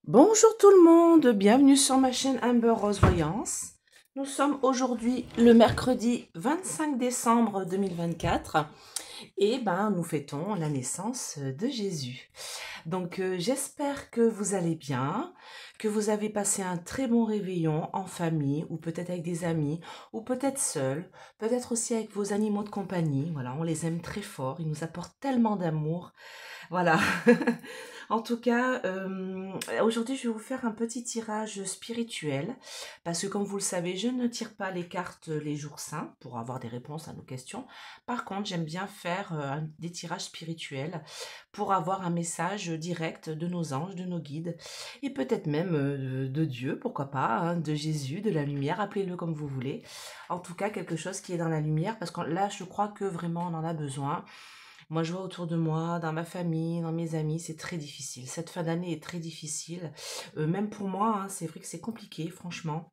Bonjour tout le monde, bienvenue sur ma chaîne Amber Rose Voyance. Nous sommes aujourd'hui le mercredi 25 décembre 2024 et nous fêtons la naissance de Jésus. Donc j'espère que vous allez bien, que vous avez passé un très bon réveillon en famille ou peut-être avec des amis ou peut-être seul, peut-être aussi avec vos animaux de compagnie. Voilà, on les aime très fort, ils nous apportent tellement d'amour. Voilà. En tout cas, aujourd'hui, je vais vous faire un petit tirage spirituel parce que comme vous le savez, je ne tire pas les cartes les jours saints pour avoir des réponses à nos questions. Par contre, j'aime bien faire des tirages spirituels pour avoir un message direct de nos anges, de nos guides et peut-être même de Dieu, pourquoi pas, hein, de Jésus, de la lumière, appelez-le comme vous voulez. En tout cas, quelque chose qui est dans la lumière parce que là, je crois que vraiment on en a besoin. Moi, je vois autour de moi, dans ma famille, dans mes amis, c'est très difficile. Cette fin d'année est très difficile. Même pour moi, hein, c'est vrai que c'est compliqué, franchement.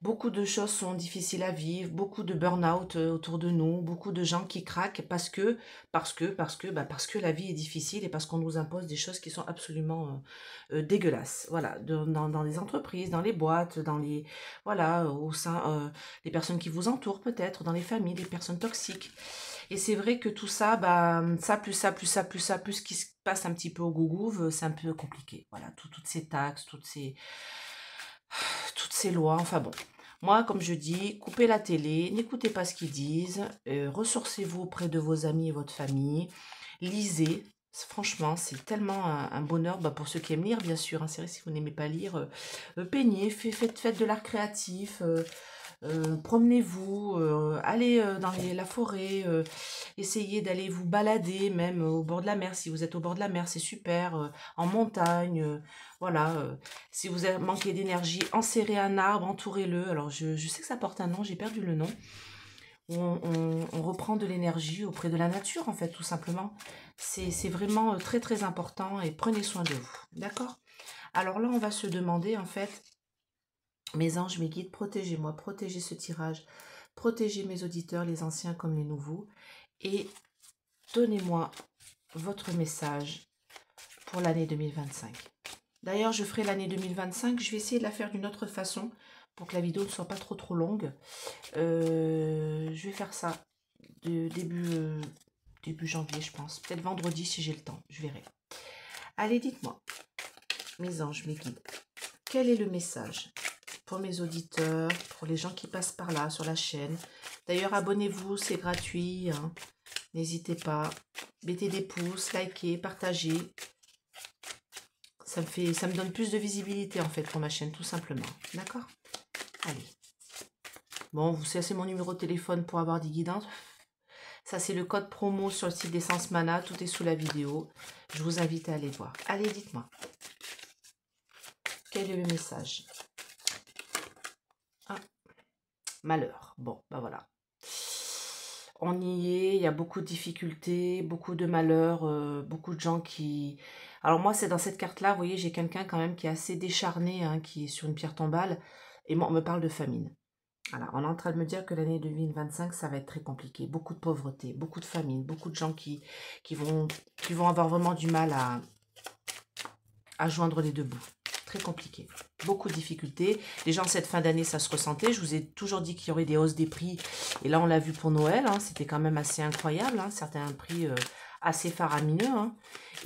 Beaucoup de choses sont difficiles à vivre, beaucoup de burn-out autour de nous, beaucoup de gens qui craquent parce que la vie est difficile et parce qu'on nous impose des choses qui sont absolument dégueulasses. Voilà, dans les entreprises, dans les boîtes, voilà, au sein, des personnes qui vous entourent peut-être, dans les familles, des personnes toxiques. Et c'est vrai que tout ça, ça plus ça plus ça plus ça plus ce qui se passe un petit peu au gougouve, c'est un peu compliqué. Voilà, toutes ces taxes, toutes ces lois, enfin bon. Moi, comme je dis, coupez la télé, n'écoutez pas ce qu'ils disent, ressourcez-vous auprès de vos amis et votre famille, lisez. Franchement, c'est tellement un bonheur pour ceux qui aiment lire, bien sûr. Hein, c'est vrai, si vous n'aimez pas lire, peignez, faites de l'art créatif, promenez-vous, allez dans la forêt, essayez d'aller vous balader, même au bord de la mer. Si vous êtes au bord de la mer, c'est super. En montagne, voilà. Si vous manquez d'énergie, enserrez un arbre, entourez-le. Alors, je sais que ça porte un nom, j'ai perdu le nom. On reprend de l'énergie auprès de la nature, en fait, tout simplement. C'est vraiment très, très important et prenez soin de vous. D'accord? Alors là, on va se demander, en fait, mes anges, mes guides, protégez-moi, protégez ce tirage, protégez mes auditeurs, les anciens comme les nouveaux, et donnez-moi votre message pour l'année 2025. D'ailleurs, je ferai l'année 2025, je vais essayer de la faire d'une autre façon pour que la vidéo ne soit pas trop longue. Je vais faire ça début janvier, je pense. Peut-être vendredi si j'ai le temps, je verrai. Allez, dites-moi, mes anges, mes guides, quel est le message pour mes auditeurs, pour les gens qui passent par là sur la chaîne. D'ailleurs, abonnez-vous, c'est gratuit. Hein. N'hésitez pas. Mettez des pouces, likez, partagez. Ça me donne plus de visibilité en fait pour ma chaîne, tout simplement. D'accord? Allez. Bon, vous savez, c'est mon numéro de téléphone pour avoir des guidances. Ça, c'est le code promo sur le site d'Essence Mana. Tout est sous la vidéo. Je vous invite à aller voir. Allez, dites-moi. Quel est le message? Ah, malheur. Bon, voilà. On y est, il y a beaucoup de difficultés, beaucoup de malheurs, beaucoup de gens qui... Alors moi, c'est dans cette carte-là, vous voyez, j'ai quelqu'un quand même qui est assez décharné, hein, qui est sur une pierre tombale, et moi, on me parle de famine. Voilà, on est en train de me dire que l'année 2025, ça va être très compliqué. Beaucoup de pauvreté, beaucoup de famine, beaucoup de gens qui vont avoir vraiment du mal à joindre les deux bouts. Très compliqué. Beaucoup de difficultés. Déjà, en cette fin d'année, ça se ressentait. Je vous ai toujours dit qu'il y aurait des hausses des prix. Et là, on l'a vu pour Noël. Hein. C'était quand même assez incroyable. Hein. Certains prix assez faramineux. Hein.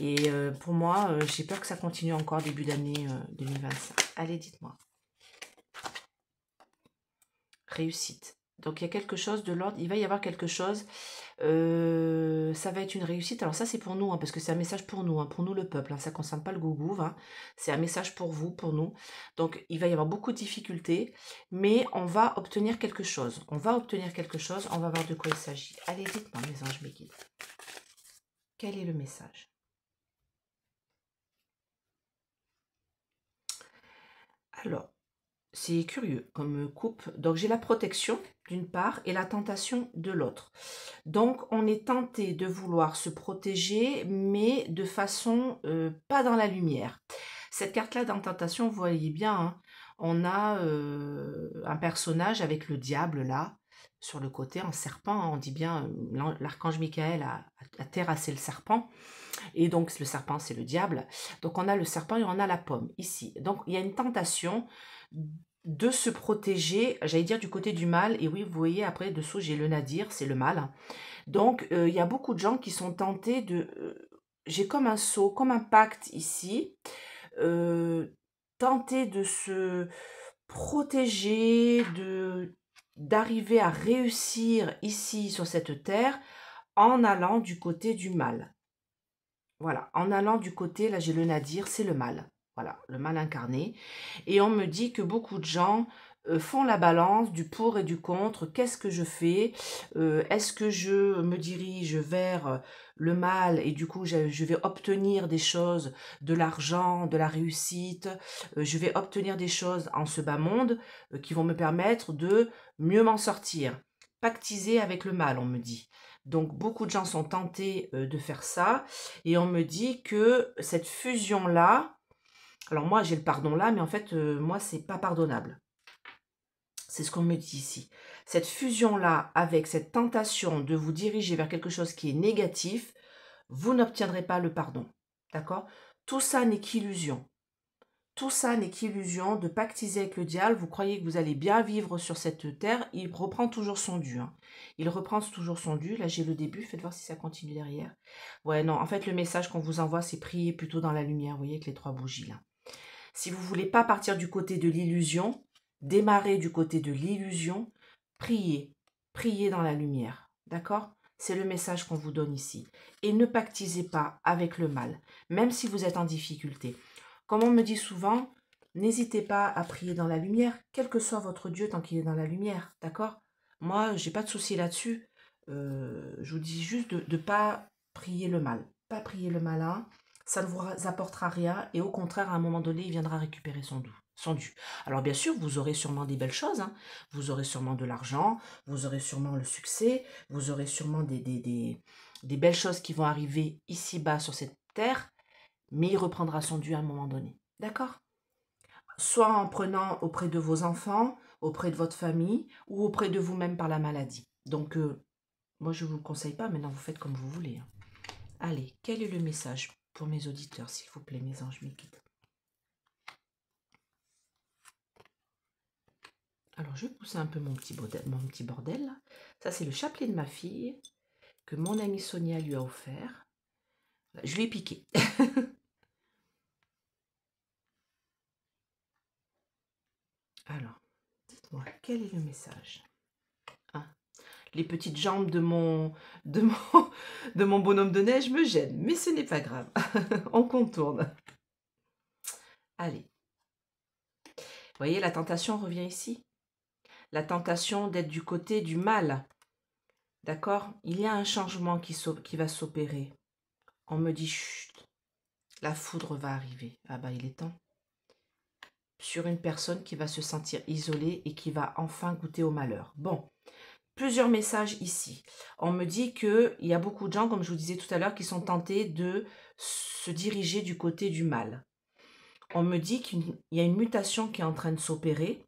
Et pour moi, j'ai peur que ça continue encore début d'année 2025. Allez, dites-moi. Réussite. Donc, il y a quelque chose de l'ordre. Il va y avoir quelque chose. Ça va être une réussite. Alors ça, c'est pour nous, hein, parce que c'est un message pour nous le peuple. Hein, ça ne concerne pas le gougouve. Hein, c'est un message pour vous, pour nous. Donc, il va y avoir beaucoup de difficultés, mais on va obtenir quelque chose. On va obtenir quelque chose. On va voir de quoi il s'agit. Allez, dites-moi, mes anges, mes guides. Quel est le message? Alors, c'est curieux comme coupe. Donc, j'ai la protection d'une part et la tentation de l'autre. Donc, on est tenté de vouloir se protéger, mais de façon pas dans la lumière. Cette carte-là, dans Tentation, vous voyez bien, hein, on a un personnage avec le diable, là. sur le côté en serpent, hein. On dit bien, l'archange Michael a terrassé le serpent. Et donc, le serpent, c'est le diable. Donc, on a le serpent et on a la pomme, ici. Donc, il y a une tentation de se protéger, j'allais dire, du côté du mal. Et oui, vous voyez, après, dessous, j'ai le nadir, c'est le mal. Donc, il y a beaucoup de gens qui sont tentés de... j'ai comme un sceau, comme un pacte ici. Tenter de se protéger, d'arriver à réussir ici, sur cette terre, en allant du côté du mal. Voilà, en allant du côté, là j'ai le nadir, c'est le mal. Voilà, le mal incarné. Et on me dit que beaucoup de gens font la balance du pour et du contre. Qu'est-ce que je fais? Est-ce que je me dirige vers le mal et du coup je vais obtenir des choses, de l'argent, de la réussite, je vais obtenir des choses en ce bas monde qui vont me permettre de mieux m'en sortir. Pactiser avec le mal, on me dit. Donc, beaucoup de gens sont tentés de faire ça. Et on me dit que cette fusion-là, alors moi, j'ai le pardon là, mais en fait, moi, c'est pas pardonnable. C'est ce qu'on me dit ici. Cette fusion-là, avec cette tentation de vous diriger vers quelque chose qui est négatif, vous n'obtiendrez pas le pardon. D'accord? Tout ça n'est qu'illusion. Tout ça n'est qu'illusion de pactiser avec le diable. Vous croyez que vous allez bien vivre sur cette terre. Il reprend toujours son dû. Hein. Il reprend toujours son dû. Là, j'ai le début. Faites voir si ça continue derrière. Ouais, non. En fait, le message qu'on vous envoie, c'est prier plutôt dans la lumière. Vous voyez, avec les 3 bougies, là. Si vous ne voulez pas partir du côté de l'illusion, démarrer du côté de l'illusion, priez. Priez dans la lumière. D'accord? C'est le message qu'on vous donne ici. Et ne pactisez pas avec le mal, même si vous êtes en difficulté. Comme on me dit souvent, n'hésitez pas à prier dans la lumière, quel que soit votre Dieu tant qu'il est dans la lumière, d'accord? Moi, j'ai pas de souci là-dessus. Je vous dis juste de ne pas prier le mal. Pas prier le malin, ça ne vous apportera rien et au contraire, à un moment donné, il viendra récupérer son dû. Alors bien sûr, vous aurez sûrement des belles choses, hein. Vous aurez sûrement de l'argent, vous aurez sûrement le succès, vous aurez sûrement des belles choses qui vont arriver ici-bas sur cette terre, mais il reprendra son dû à un moment donné. D'accord? Soit en prenant auprès de vos enfants, auprès de votre famille, ou auprès de vous-même par la maladie. Donc, moi, je ne vous le conseille pas. Maintenant, vous faites comme vous voulez. Hein. Allez, quel est le message pour mes auditeurs, s'il vous plaît, mes anges, mes guides? Alors, je vais pousser un peu mon petit bordel là. Ça, c'est le chapelet de ma fille que mon amie Sonia lui a offert. Je lui ai piqué. Alors, dites-moi, quel est le message? Hein, les petites jambes de mon bonhomme de neige me gênent, mais ce n'est pas grave. On contourne. Allez. Vous voyez, la tentation revient ici. La tentation d'être du côté du mal. D'accord? Il y a un changement qui va s'opérer. On me dit, chut, la foudre va arriver. Ah bah, il est temps. Sur une personne qui va se sentir isolée et qui va enfin goûter au malheur. Bon, plusieurs messages ici. On me dit qu'il y a beaucoup de gens, comme je vous disais tout à l'heure, qui sont tentés de se diriger du côté du mal. On me dit qu'il y a une mutation qui est en train de s'opérer.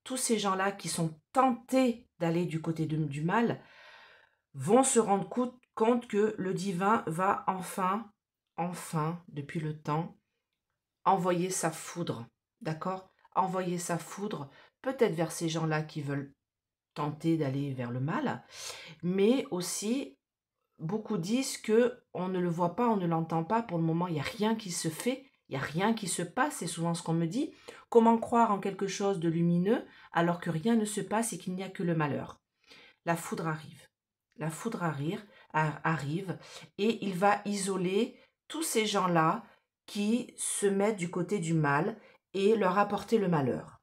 Tous ces gens-là qui sont tentés d'aller du côté du mal vont se rendre compte que le divin va enfin, depuis le temps, envoyer sa foudre. D'accord? Envoyer sa foudre, peut-être vers ces gens-là qui veulent tenter d'aller vers le mal, mais aussi, beaucoup disent que on ne le voit pas, on ne l'entend pas, pour le moment, il n'y a rien qui se fait, il n'y a rien qui se passe, c'est souvent ce qu'on me dit. Comment croire en quelque chose de lumineux alors que rien ne se passe et qu'il n'y a que le malheur? La foudre arrive. La foudre arrive et il va isoler tous ces gens-là qui se mettent du côté du mal et leur apporter le malheur.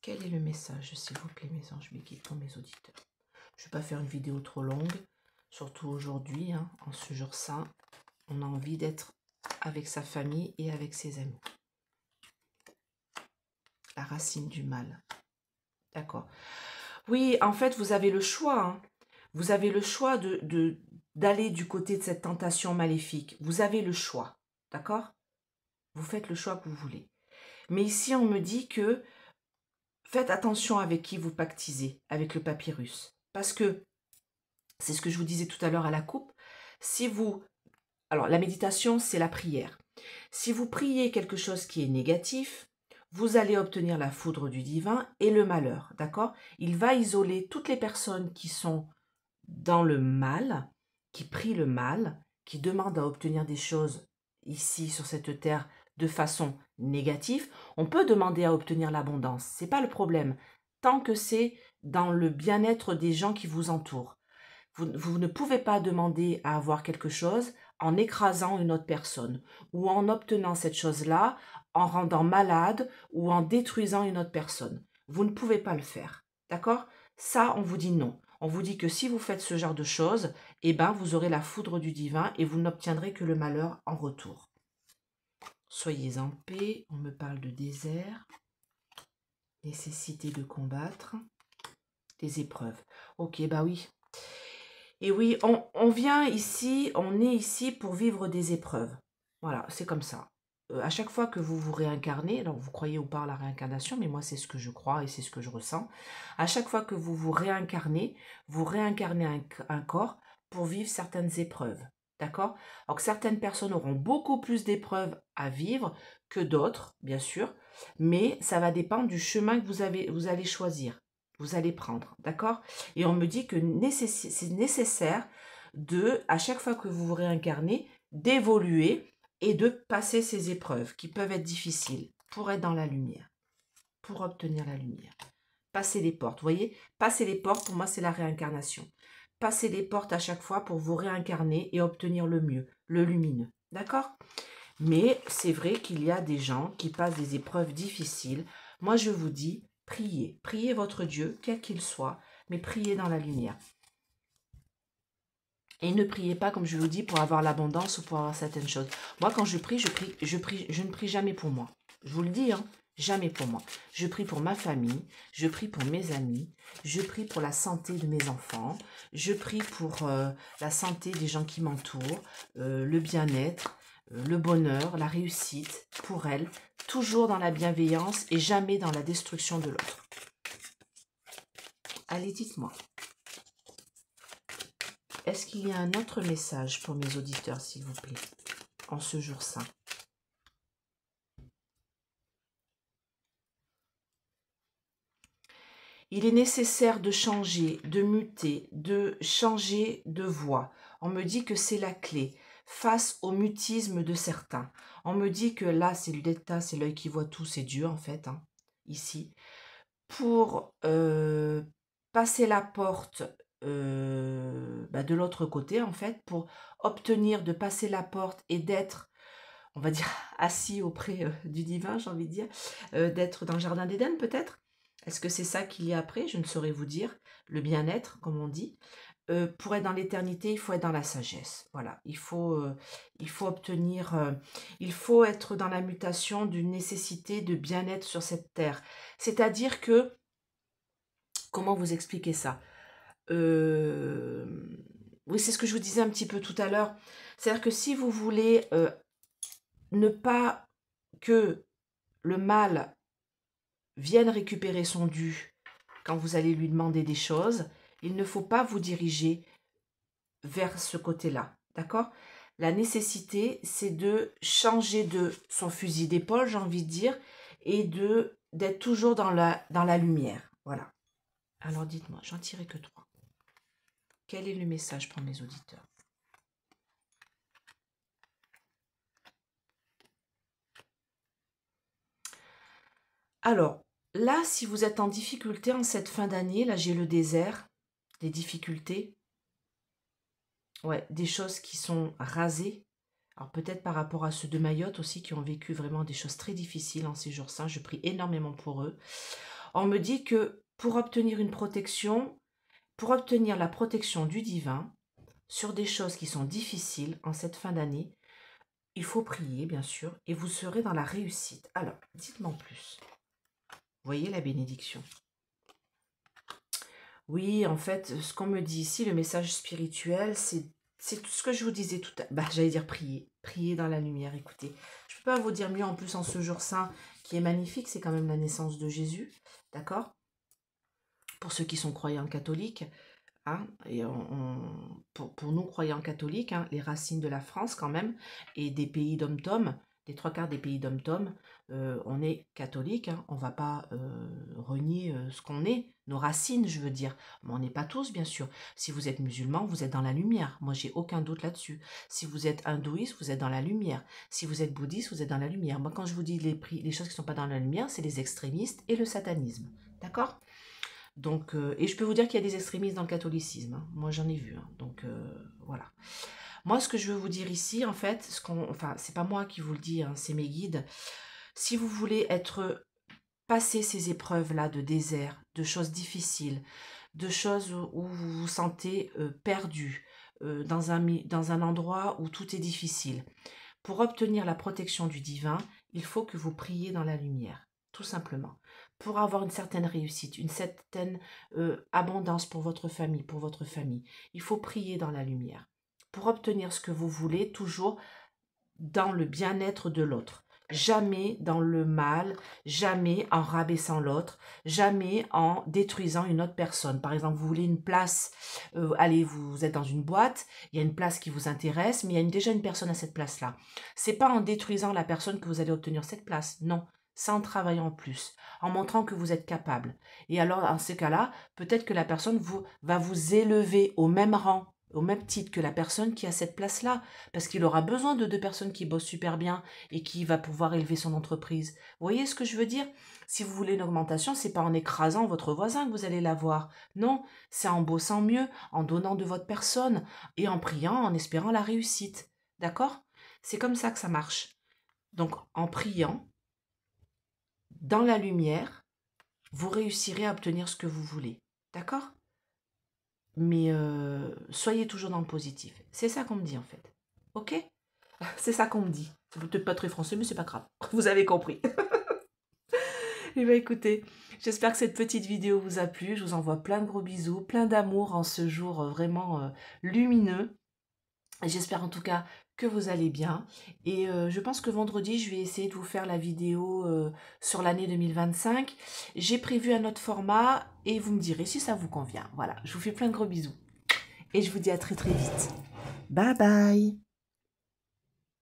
Quel est le message, s'il vous plaît, mes anges, mes guides, pour mes auditeurs? Je ne vais pas faire une vidéo trop longue, surtout aujourd'hui, hein, en ce jour saint. On a envie d'être avec sa famille et avec ses amis. La racine du mal. D'accord. Oui, en fait, vous avez le choix. Hein. Vous avez le choix d'aller du côté de cette tentation maléfique. Vous avez le choix. D'accord? Vous faites le choix que vous voulez. Mais ici, on me dit que faites attention avec qui vous pactisez, avec le papyrus. Parce que, c'est ce que je vous disais tout à l'heure à la coupe, si vous... Alors, la méditation, c'est la prière. Si vous priez quelque chose qui est négatif, vous allez obtenir la foudre du divin et le malheur, d'accord? Il va isoler toutes les personnes qui sont dans le mal, qui prient le mal, qui demandent à obtenir des choses ici sur cette terre de façon négative. On peut demander à obtenir l'abondance, c'est pas le problème, tant que c'est dans le bien-être des gens qui vous entourent. Vous ne pouvez pas demander à avoir quelque chose en écrasant une autre personne ou en obtenant cette chose-là en rendant malade ou en détruisant une autre personne. Vous ne pouvez pas le faire. D'accord? Ça, on vous dit non. On vous dit que si vous faites ce genre de choses, eh ben, vous aurez la foudre du divin et vous n'obtiendrez que le malheur en retour. Soyez en paix. On me parle de désert. Nécessité de combattre. Des épreuves. Ok, bah oui. Et oui, on vient ici, on est ici pour vivre des épreuves. Voilà, c'est comme ça. À chaque fois que vous vous réincarnez, alors vous croyez ou pas à la réincarnation, mais moi c'est ce que je crois et c'est ce que je ressens. À chaque fois que vous réincarnez un corps pour vivre certaines épreuves. D'accord? Donc certaines personnes auront beaucoup plus d'épreuves à vivre que d'autres, bien sûr, mais ça va dépendre du chemin que vous allez choisir, vous allez prendre. D'accord? Et on me dit que c'est nécessaire de, à chaque fois que vous vous réincarnez, d'évoluer et de passer ces épreuves qui peuvent être difficiles pour être dans la lumière, pour obtenir la lumière. Passer les portes, vous voyez, passer les portes, pour moi, c'est la réincarnation. Passer les portes à chaque fois pour vous réincarner et obtenir le mieux, le lumineux. D'accord? Mais c'est vrai qu'il y a des gens qui passent des épreuves difficiles. Moi, je vous dis, priez. Priez votre Dieu, quel qu'il soit, mais priez dans la lumière. Et ne priez pas, comme je vous dis, pour avoir l'abondance ou pour avoir certaines choses. Moi, quand je ne prie jamais pour moi. Je vous le dis, hein, jamais pour moi. Je prie pour ma famille, je prie pour mes amis, je prie pour la santé de mes enfants, je prie pour la santé des gens qui m'entourent, le bien-être, le bonheur, la réussite pour elles, toujours dans la bienveillance et jamais dans la destruction de l'autre. Allez, dites-moi. Est-ce qu'il y a un autre message pour mes auditeurs, s'il vous plaît, en ce jour saint? Il est nécessaire de changer, de muter, de changer de voie. On me dit que c'est la clé face au mutisme de certains. On me dit que là, c'est l'État, c'est l'œil qui voit tout, c'est Dieu en fait, hein, ici. Pour passer la porte de l'autre côté, en fait, pour obtenir de passer la porte et d'être, on va dire, assis auprès du divin, j'ai envie de dire, d'être dans le jardin d'Éden peut-être. Est-ce que c'est ça qu'il y a après? Je ne saurais vous dire. Le bien-être, comme on dit. Pour être dans l'éternité, il faut être dans la sagesse. Voilà, il faut obtenir, il faut être dans la mutation d'une nécessité de bien-être sur cette terre. C'est-à-dire que, comment vous expliquer ça? Oui, c'est ce que je vous disais un petit peu tout à l'heure. C'est-à-dire que si vous voulez ne pas que le mal vienne récupérer son dû quand vous allez lui demander des choses, il ne faut pas vous diriger vers ce côté-là. D'accord? La nécessité, c'est de changer de son fusil d'épaule, j'ai envie de dire, et d'être toujours dans la lumière. Voilà. Alors dites-moi, j'en tirerai que 3. Quel est le message pour mes auditeurs? Alors, là, si vous êtes en difficulté en cette fin d'année, là j'ai le désert, des difficultés, ouais, des choses qui sont rasées. Alors peut-être par rapport à ceux de Mayotte aussi qui ont vécu vraiment des choses très difficiles en ces jours saints, je prie énormément pour eux. On me dit que pour obtenir une protection, pour obtenir la protection du divin sur des choses qui sont difficiles en cette fin d'année, il faut prier bien sûr et vous serez dans la réussite. Alors, dites-moi en plus. Voyez la bénédiction. Oui, en fait, ce qu'on me dit ici, le message spirituel, c'est tout ce que je vous disais tout à l'heure. J'allais dire prier. Prier dans la lumière, écoutez. Je ne peux pas vous dire mieux en plus en ce jour saint qui est magnifique, c'est quand même la naissance de Jésus. d'accord? Pour ceux qui sont croyants catholiques, hein, et pour nous croyants catholiques, hein, les racines de la France quand même, et des pays dom-tom, des trois quarts des pays dom-tom, on est catholique, hein, on ne va pas renier ce qu'on est, nos racines je veux dire, mais on n'est pas tous bien sûr. Si vous êtes musulman, vous êtes dans la lumière, moi j'ai aucun doute là-dessus. Si vous êtes hindouiste, vous êtes dans la lumière. Si vous êtes bouddhiste, vous êtes dans la lumière. Moi quand je vous dis les choses qui ne sont pas dans la lumière, c'est les extrémistes et le satanisme, d'accord? Donc, et je peux vous dire qu'il y a des extrémistes dans le catholicisme, hein. Moi, j'en ai vu, hein. Donc, voilà. Moi, ce que je veux vous dire ici, en fait, enfin, c'est pas moi qui vous le dis, hein, c'est mes guides. Si vous voulez passer ces épreuves-là de désert, de choses difficiles, de choses où vous vous sentez perdu, dans un endroit où tout est difficile, pour obtenir la protection du divin, il faut que vous priez dans la lumière, tout simplement. Pour avoir une certaine réussite, une certaine abondance pour votre famille, il faut prier dans la lumière. Pour obtenir ce que vous voulez, toujours dans le bien-être de l'autre. Jamais dans le mal, jamais en rabaissant l'autre, jamais en détruisant une autre personne. Par exemple, vous voulez une place, allez, vous êtes dans une boîte, il y a une place qui vous intéresse, mais il y a déjà une personne à cette place-là. C'est pas en détruisant la personne que vous allez obtenir cette place, non. C'est en travaillant plus, en montrant que vous êtes capable. Et alors, dans ce cas-là, peut-être que la personne va vous élever au même rang, au même titre que la personne qui a cette place-là, parce qu'il aura besoin de deux personnes qui bossent super bien et qui va pouvoir élever son entreprise. Vous voyez ce que je veux dire? Si vous voulez une augmentation, c'est pas en écrasant votre voisin que vous allez l'avoir. Non, c'est en bossant mieux, en donnant de votre personne et en priant, en espérant la réussite. D'accord? C'est comme ça que ça marche. Donc, en priant, dans la lumière, vous réussirez à obtenir ce que vous voulez. D'accord? Mais soyez toujours dans le positif. C'est ça qu'on me dit en fait. Ok? C'est ça qu'on me dit. C'est peut-être pas très français, mais c'est pas grave. Vous avez compris. Et bien écoutez, j'espère que cette petite vidéo vous a plu. Je vous envoie plein de gros bisous, plein d'amour en ce jour vraiment lumineux. J'espère en tout cas que vous allez bien. Et je pense que vendredi, je vais essayer de vous faire la vidéo sur l'année 2025. J'ai prévu un autre format et vous me direz si ça vous convient. Voilà, je vous fais plein de gros bisous. Et je vous dis à très très vite. Bye bye.